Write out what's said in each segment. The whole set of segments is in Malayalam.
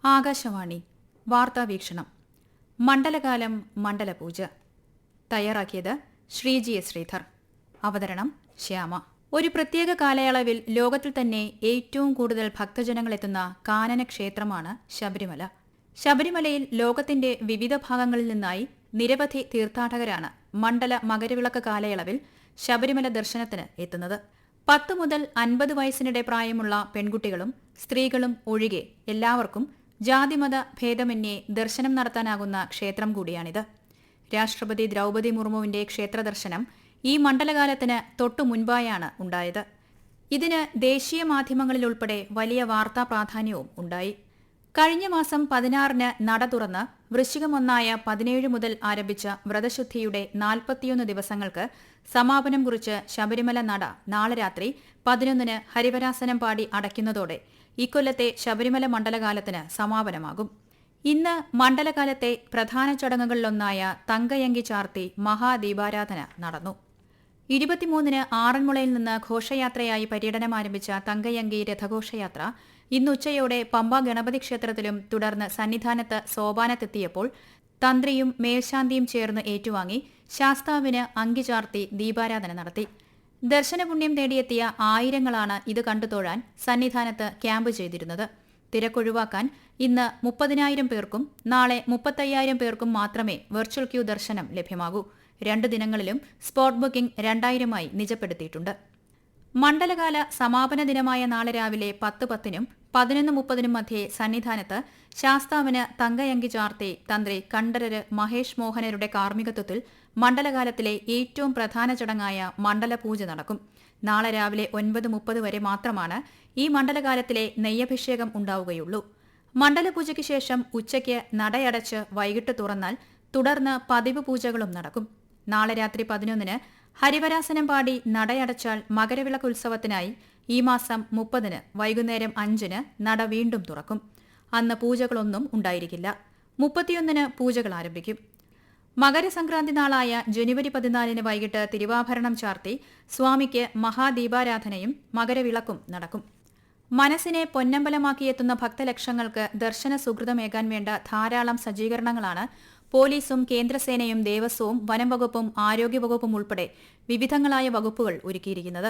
ആകാശവാണി വാർത്താവീക്ഷണം. മണ്ഡലകാലം മണ്ഡലപൂജ. തയ്യാറാക്കിയത് ശ്രീജി എസ് ശ്രീധർ. അവതരണം ശ്യാമ. ഒരു പ്രത്യേക കാലയളവിൽ ലോകത്തിൽ തന്നെ ഏറ്റവും കൂടുതൽ ഭക്തജനങ്ങളെത്തുന്ന കാനന ക്ഷേത്രമാണ് ശബരിമല. ശബരിമലയിൽ ലോകത്തിന്റെ വിവിധ ഭാഗങ്ങളിൽ നിന്നായി നിരവധി തീർത്ഥാടകരാണ് മണ്ഡല മകരവിളക്ക് കാലയളവിൽ ശബരിമല ദർശനത്തിന് എത്തുന്നത്. 10 മുതൽ 50 വയസ്സിനിടെ പ്രായമുള്ള പെൺകുട്ടികളും സ്ത്രീകളും ഒഴികെ എല്ലാവർക്കും ജാതിമത ഭേദമന്യേ ദർശനം നടത്താനാകുന്ന ക്ഷേത്രം കൂടിയാണിത്. രാഷ്ട്രപതി ദ്രൗപദി മുർമുവിന്റെ ക്ഷേത്രദർശനം ഈ മണ്ഡലകാലത്തിന് തൊട്ടു മുൻപായാണ് ഉണ്ടായത്. ഇതിന് ദേശീയ മാധ്യമങ്ങളിലുൾപ്പെടെ വലിയ വാർത്താ പ്രാധാന്യവും ഉണ്ടായി. കഴിഞ്ഞ മാസം 16-ന് നട തുറന്ന് വൃശ്ചികം 1 17 മുതൽ ആരംഭിച്ച വ്രതശുദ്ധിയുടെ 41 ദിവസങ്ങൾക്ക് സമാപനം കുറിച്ച് ശബരിമല നട നാളെ രാത്രി 11-ന് ഹരിവരാസനം പാടി അടയ്ക്കുന്നതോടെ ഇക്കൊല്ലത്തെ ശബരിമല മണ്ഡലകാലത്തിന് സമാപനമാകും. ഇന്ന് മണ്ഡലകാലത്തെ പ്രധാന ചടങ്ങുകളിലൊന്നായ തങ്കയങ്കി ചാർത്തി മഹാദീപാരാധന നടന്നു. 23-ന് ആറന്മുളയിൽ നിന്ന് ഘോഷയാത്രയായി പര്യടനം ആരംഭിച്ച തങ്കയങ്കി രഥഘോഷയാത്ര ഇന്ന് ഉച്ചയോടെ പമ്പ ഗണപതി ക്ഷേത്രത്തിലും തുടർന്ന് സന്നിധാനത്ത് സോപാനത്തെത്തിയപ്പോൾ തന്ത്രിയും മേൽശാന്തിയും ചേർന്ന് ഏറ്റുവാങ്ങി ശാസ്താവിന് അങ്കി ചാർത്തി ദീപാരാധന നടത്തി. ദർശനപുണ്യം തേടിയെത്തിയ ആയിരങ്ങളാണ് ഇത് കണ്ടു തൊഴാൻ സന്നിധാനത്ത് ക്യാമ്പ് ചെയ്തിരുന്നത്. തിരക്കൊഴിവാക്കാൻ ഇന്ന് 30,000 പേർക്കും നാളെ 35,000 പേർക്കും മാത്രമേ വെർച്വൽ ക്യൂ ദർശനം ലഭ്യമാകൂ. 2 ദിനങ്ങളിലും സ്പോട്ട് ബുക്കിംഗ് 2000-ആയി നിജപ്പെടുത്തിയിട്ടുണ്ട്. മണ്ഡലകാല സമാപന ദിനമായ നാളെ രാവിലെ 10:10-നും 11:30-നും മധ്യേ സന്നിധാനത്ത് ശാസ്താവിന് തങ്കയങ്കി ചാർത്തി തന്ത്രി കണ്ഠരര് മഹേഷ് മോഹനരുടെ കാർമ്മികത്വത്തിൽ മണ്ഡലകാലത്തിലെ ഏറ്റവും പ്രധാന ചടങ്ങായ മണ്ഡലപൂജ നടക്കും. നാളെ രാവിലെ 9:30 വരെ മാത്രമാണ് ഈ മണ്ഡലകാലത്തിലെ നെയ്യഭിഷേകം ഉണ്ടാവുകയുള്ളൂ. മണ്ഡലപൂജയ്ക്ക് ശേഷം ഉച്ചയ്ക്ക് നടയടച്ച് വൈകിട്ട് തുറന്നാൽ തുടർന്ന് പതിവ് പൂജകളും നടക്കും. നാളെ രാത്രി 11-ന് ഹരിവരാസനം പാടി നടയടച്ചാൽ മകരവിളക്ക് ഉത്സവത്തിനായി ഈ മാസം 30-ന് വൈകുന്നേരം 5-ന് നട വീണ്ടും തുറക്കും. അന്ന് പൂജകളൊന്നും ഉണ്ടായിരിക്കില്ല. 31-ന് പൂജകൾ ആരംഭിക്കും. മകരസംക്രാന്തി നാളായ ജനുവരി 14-ന് വൈകിട്ട് തിരുവാഭരണം ചാർത്തി സ്വാമിക്ക് മഹാദീപാരാധനയും മകരവിളക്കും നടക്കും. മനസ്സിനെ പൊന്നമ്പലമാക്കിയെത്തുന്ന ഭക്തലക്ഷങ്ങൾക്ക് ദർശന സുഹൃതമേകാൻ വേണ്ട ധാരാളം സജ്ജീകരണങ്ങളാണ് പോലീസും കേന്ദ്രസേനയും ദേവസ്വവും വനം വകുപ്പും ആരോഗ്യവകുപ്പും ഉൾപ്പെടെ വിവിധങ്ങളായ വകുപ്പുകൾ ഒരുക്കിയിരിക്കുന്നത്.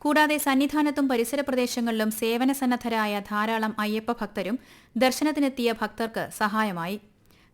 കൂടാതെ സന്നിധാനത്തും പരിസര പ്രദേശങ്ങളിലും സേവനസന്നദ്ധരായ ധാരാളം അയ്യപ്പ ഭക്തരും ദർശനത്തിനെത്തിയ ഭക്തർക്ക് സഹായമായി.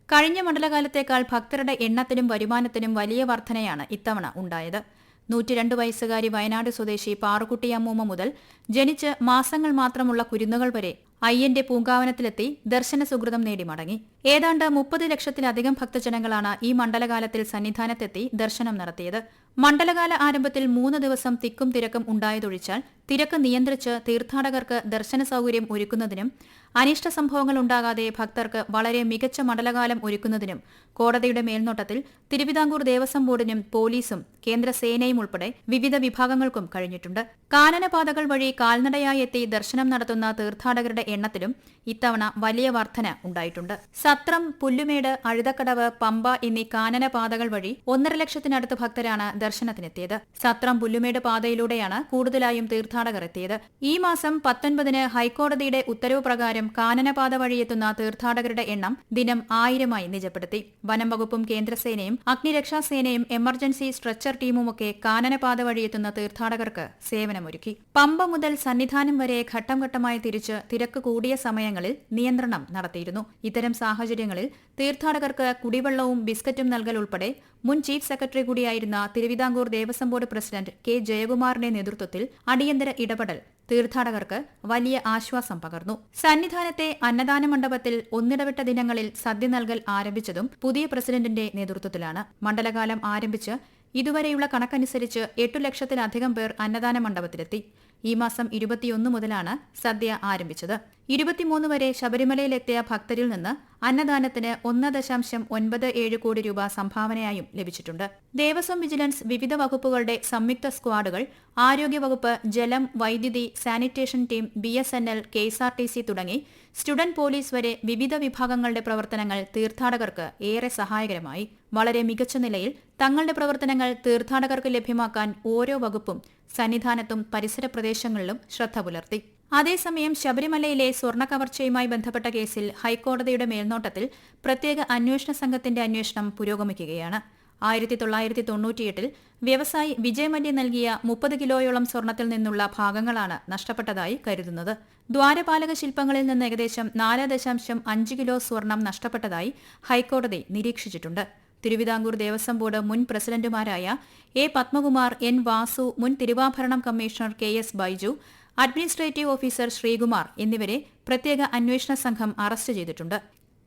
കഴിഞ്ഞ മണ്ഡലകാലത്തേക്കാൾ ഭക്തരുടെ എണ്ണത്തിലും വരുമാനത്തിനും വലിയ വർധനയാണ് ഇത്തവണ ഉണ്ടായത്. 102 വയസ്സുകാരി വയനാട് സ്വദേശി പാറുക്കുട്ടിയമ്മൂമ്മ മുതൽ ജനിച്ച് മാസങ്ങൾ മാത്രമുള്ള കുരുന്നുകൾ വരെ അയ്യന്റെ പൂങ്കാവനത്തിലെത്തി ദർശന സുഹൃതം നേടി മടങ്ങി. ഏതാണ്ട് 30 ലക്ഷത്തിലധികം ഭക്തജനങ്ങളാണ് ഈ മണ്ഡലകാലത്തിൽ സന്നിധാനത്തെത്തി ദർശനം നടത്തിയത്. മണ്ഡലകാല ആരംഭത്തിൽ 3 ദിവസം തിക്കും തിരക്കും ഉണ്ടായതൊഴിച്ചാൽ തിരക്ക് നിയന്ത്രിച്ച് തീർത്ഥാടകർക്ക് ദർശന സൌകര്യം ഒരുക്കുന്നതിനും അനിഷ്ട സംഭവങ്ങൾ ഉണ്ടാകാതെ ഭക്തർക്ക് വളരെ മികച്ച മണ്ഡലകാലം ഒരുക്കുന്നതിനും കോടതിയുടെ മേൽനോട്ടത്തിൽ തിരുവിതാംകൂർ ദേവസ്വം ബോർഡിനും പോലീസും കേന്ദ്രസേനയും ഉൾപ്പെടെ വിവിധ വിഭാഗങ്ങൾക്കും കഴിഞ്ഞിട്ടുണ്ട്. കാനനപാതകൾ വഴി കാൽനടയായി എത്തി ദർശനം നടത്തുന്ന തീർത്ഥാടകരുടെ എണ്ണത്തിലും ഇത്തവണ വലിയ വർധന ഉണ്ടായിട്ടുണ്ട്. സത്രം, പുല്ലുമേട്, അഴുതക്കടവ്, പമ്പ എന്നീ കാനനപാതകൾ വഴി 1.5 ലക്ഷത്തിനടുത്ത് ഭക്തരാണ് ദർശനത്തിനെത്തിയത്. സത്രം, പുല്ലുമേട് പാതയിലൂടെയാണ് കൂടുതലായും തീർത്ഥാടകർ എത്തിയത്. ഈ മാസം 19-ന് ഹൈക്കോടതിയുടെ ഉത്തരവ് പ്രകാരം കാനനപാത വഴിയെത്തുന്ന തീർത്ഥാടകരുടെ എണ്ണം ദിനം 1000-ആയി നിജപ്പെടുത്തി. വനം വകുപ്പും കേന്ദ്രസേനയും അഗ്നിരക്ഷാസേനയും എമർജൻസി സ്ട്രെച്ചർ ടീമുമൊക്കെ കാനനപാത വഴിയെത്തുന്ന തീർത്ഥാടകർക്ക് സേവനമൊരുക്കി. പമ്പ മുതൽ സന്നിധാനം വരെ ഘട്ടം ഘട്ടമായി തിരിച്ച് തിരക്ക് കൂടിയ സമയങ്ങളിൽ നിയന്ത്രണം നടത്തിയിരുന്നു. ഇത്തരം സാഹചര്യങ്ങളിൽ തീർത്ഥാടകർക്ക് കുടിവെള്ളവും ബിസ്ക്കറ്റും നൽകൽ ഉൾപ്പെടെ മുൻ ചീഫ് സെക്രട്ടറി കൂടിയായിരുന്ന Thiruvithamkur Devaswom board president K ജയകുമാറിന്റെ നേതൃത്വത്തിൽ അടിയന്തര ഇടപെടൽ തീർത്ഥാടകർക്ക് വലിയ ആശ്വാസം പകർന്നു. സന്നിധാനത്തെ അന്നദാന മണ്ഡപത്തിൽ ഒന്നിടവിട്ട ദിനങ്ങളിൽ സദ്യ നൽകൽ ആരംഭിച്ചതും പുതിയ പ്രസിഡന്റിന്റെ നേതൃത്വത്തിലാണ്. മണ്ഡലകാലം ആരംഭിച്ച് ഇതുവരെയുള്ള കണക്കനുസരിച്ച് 8 ലക്ഷത്തിലധികം പേർ അന്നദാന മണ്ഡപത്തിലെത്തി. ഈ മാസം 21 മുതലാണ് സദ്യ ആരംഭിച്ചത്. 23 വരെ ശബരിമലയിലെത്തിയ ഭക്തരിൽ നിന്ന് അന്നദാനത്തിന് 1.97 കോടി രൂപ സംഭാവനയായും ലഭിച്ചിട്ടുണ്ട്. ദേവസ്വം വിജിലൻസ്, വിവിധ വകുപ്പുകളുടെ സംയുക്ത സ്ക്വാഡുകൾ, ആരോഗ്യവകുപ്പ്, ജലം, വൈദ്യുതി, സാനിറ്റേഷൻ ടീം, BSNL, KSRTC തുടങ്ങി സ്റ്റുഡന്റ് പോലീസ് വരെ വിവിധ വിഭാഗങ്ങളുടെ പ്രവർത്തനങ്ങൾ തീർത്ഥാടകർക്ക് ഏറെ സഹായകരമായി. വളരെ മികച്ച നിലയിൽ തങ്ങളുടെ പ്രവർത്തനങ്ങൾ തീർത്ഥാടകർക്ക് ലഭ്യമാക്കാൻ ഓരോ വകുപ്പും സന്നിധാനത്തും പരിസര പ്രദേശങ്ങളിലും ശ്രദ്ധ പുലർത്തി. അതേസമയം ശബരിമലയിലെ സ്വർണ്ണ കവർച്ചയുമായി ബന്ധപ്പെട്ട കേസിൽ ഹൈക്കോടതിയുടെ മേൽനോട്ടത്തിൽ പ്രത്യേക അന്വേഷണ സംഘത്തിന്റെ അന്വേഷണം പുരോഗമിക്കുകയാണ്. 1998-ൽ വ്യവസായി വിജയ് മല്യ നൽകിയ 30 കിലോയോളം സ്വർണത്തിൽ നിന്നുള്ള ഭാഗങ്ങളാണ് നഷ്ടപ്പെട്ടതായി കരുതുന്നത്. ദ്വാരപാലക ശില്പങ്ങളിൽ നിന്ന് ഏകദേശം 4.5 കിലോ സ്വർണം നഷ്ടപ്പെട്ടതായി ഹൈക്കോടതി നിരീക്ഷിച്ചിട്ടുണ്ട്. തിരുവിതാംകൂർ ദേവസ്വം ബോർഡ് മുൻ പ്രസിഡന്റുമാരായ എ പത്മകുമാർ, എൻ വാസു, മുൻ Thiruvabharanam commissioner KS Baiju, administrative officer Sreekumar എന്നിവരെ പ്രത്യേക അന്വേഷണ സംഘം അറസ്റ്റ് ചെയ്തിട്ടുണ്ട്.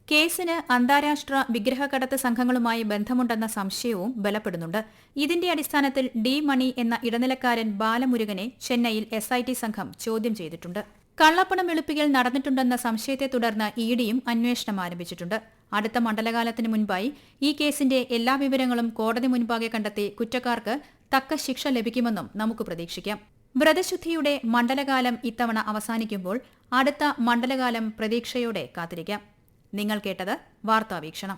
കേസിന് അന്താരാഷ്ട്ര വിഗ്രഹക്കടത്ത് സംഘങ്ങളുമായി ബന്ധമുണ്ടെന്ന സംശയവും ബലപ്പെടുന്നുണ്ട്. ഇതിന്റെ അടിസ്ഥാനത്തിൽ ഡി മണി എന്ന ഇടനിലക്കാരൻ ബാലമുരുകനെ ചെന്നൈയിൽ SIT സംഘം ചോദ്യം ചെയ്തിട്ടുണ്ട്. കള്ളപ്പണം വെളുപ്പിക്കൽ നടന്നിട്ടുണ്ടെന്ന സംശയത്തെ തുടർന്ന് EDയും അന്വേഷണം ആരംഭിച്ചിട്ടുണ്ട്. അടുത്ത മണ്ഡലകാലത്തിന് മുൻപായി ഈ കേസിന്റെ എല്ലാ വിവരങ്ങളും കോടതി മുൻപാകെ കണ്ടെത്തി കുറ്റക്കാർക്ക് തക്ക ശിക്ഷ ലഭിക്കുമെന്നും നമുക്ക് പ്രതീക്ഷിക്കാം. വ്രതശുദ്ധിയുടെ മണ്ഡലകാലം ഇത്തവണ അവസാനിക്കുമ്പോൾ അടുത്ത മണ്ഡലകാലം പ്രതീക്ഷയോടെ കാത്തിരിക്കാം. നിങ്ങൾ കേട്ടത് വാർത്താവീക്ഷണം.